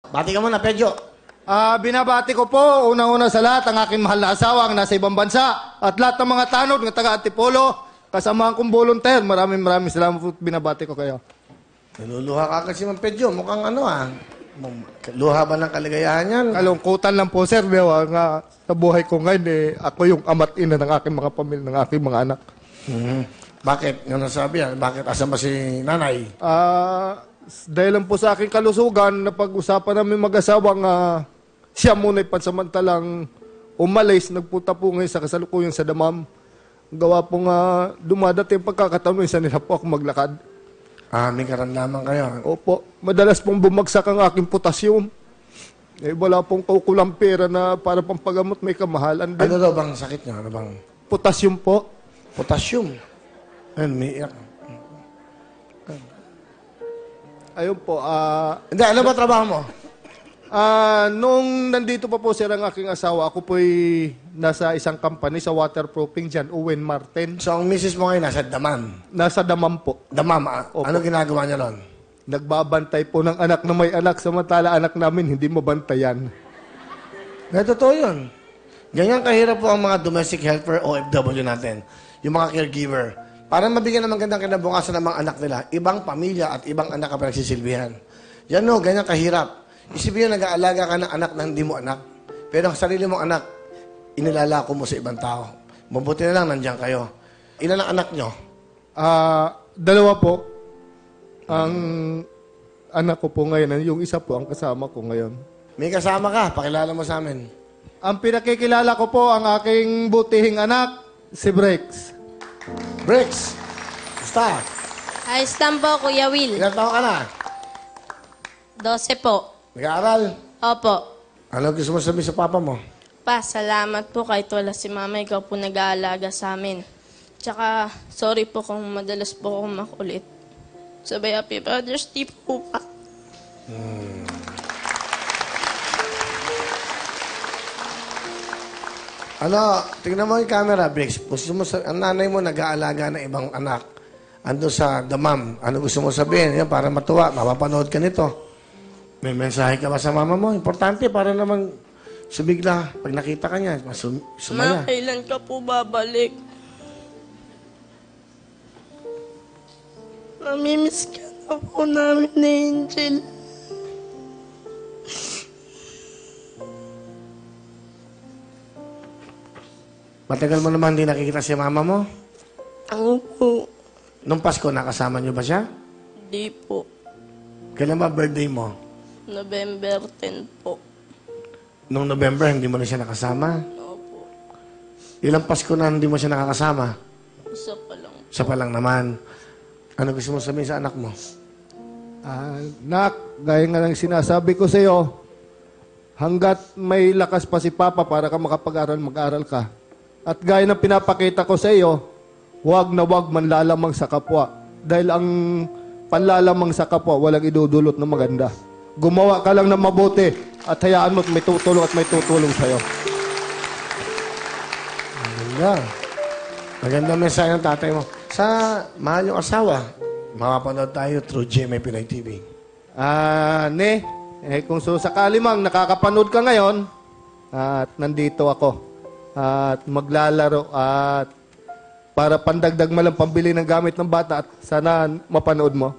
Bati ka muna, Pedyo. Binabati ko po, unang-una sa lahat, ang aking mahal na asawa, ang nasa ibang bansa, at lahat ng mga tanod ng taga-Antipolo, kasama kong volunteer. Maraming salamat po, binabati ko kayo. Naluluha ka kasi, Mang Pedyo. Mukhang luha ba ng kaligayahan yan? Kalungkutan lang po, sir. Nga, sa buhay ko ngayon, ako yung ama't ina ng aking mga pamilya, ng aking mga anak. Bakit? Nga nasabi yan? Bakit? Asan ba si nanay? Dahil lang po sa aking kalusugan, napag-usapan namin mag-asawang siya muna ay pansamantalang umalis. Nagpunta po ngayon sa kasalukuyan sa Damam. Gawa po nga dumadating pagkakataon, isa nila po ako maglakad. May karamdaman kayo. Opo. Madalas pong bumagsak ang aking potasyum. Wala pong kukulang pera na para pampagamot, may kamahalan din. Ano daw bang sakit niya? Ano bang? Potasyum po. Potassium. Ayun, may iyak. Ayun po. Hindi, ano ba trabaho mo? Nung nandito pa po sir ang aking asawa, ako po'y nasa isang company sa waterproofing dyan, Owen Martin. So, ang misis mo ngayon nasa Damam? Nasa Damam po. Damam, ano ginagawa niya ron? Nagbabantay po ng anak na may anak, samantala anak namin hindi mabantayan. Totoo yun. Ganyan kahirap po ang mga domestic helper OFW natin. Yung mga caregiver. Para mabigyan ng magandang kinabukasan ng mga anak nila, ibang pamilya at ibang anak ka pa nagsisilbihan. Yan no, ganyan kahirap. Isipin nyo, nag-aalaga ka ng anak na hindi mo anak. Pero ang sarili mong anak, inilalako mo sa ibang tao. Mabuti na lang, nandiyan kayo. Ilan ang anak nyo? 2 po. Ang anak ko po ngayon, yung isa po ang kasama ko ngayon. May kasama ka, pakilala mo sa amin. Ang pinakikilala ko po, ang aking butihing anak, si Brex. Brex! Basta! Ayos lang po, Kuya Will. Ilan taon ka na? 12 po. Nag-aaral? Opo. Ano gusto mo sabihin sa papa mo? Pa, salamat po kahit wala si mama. Ikaw po nag-aalaga sa amin. Tsaka, sorry po kung madalas po akong makulit. Sabay, Happy Father's Day po pa. Tingnan mo yung camera, Briggs. Gusto mo ang nanay mo nag-aalaga ng ibang anak. Ando sa Damam. Ano gusto mo sabihin? Yan, para matuwa, mapapanood ka nito. May mensahe ka ba sa mama mo? Importante para naman sumigla. Pag nakita ka niya, sumaya. Ma, kailan ka po babalik? Mamimiss ka na po namin ni Angel. Matagal mo naman hindi nakikita si mama mo? Ako po. Nung Pasko, nakasama niyo ba siya? Di po. Kailan ba birthday mo? November 10 po. Nung November, hindi mo na siya nakasama? Opo. Ilang Pasko na hindi mo siya nakakasama? Isa pa lang. Isa pa lang naman. Ano gusto mo sabihin sa anak mo? Nak, gaya nga ng sinasabi ko sa iyo, hanggat may lakas pa si Papa para ka makapag-aral, mag-aral ka. At gaya ng pinapakita ko sa iyo, huwag na huwag manlalamang sa kapwa. Dahil ang panlalamang sa kapwa, walang idudulot na maganda. Gumawa ka lang ng mabuti at hayaan mo at may tutulong sa'yo. Maganda. Maganda mensahe ng tatay mo. Sa mahal yung asawa, makapanood tayo through GMA Pinoy TV. Kung sakali mang nakakapanood ka ngayon, at nandito ako, at maglalaro, at para pandagdag mo lang pambili ng gamit ng bata, at sana mapanood mo.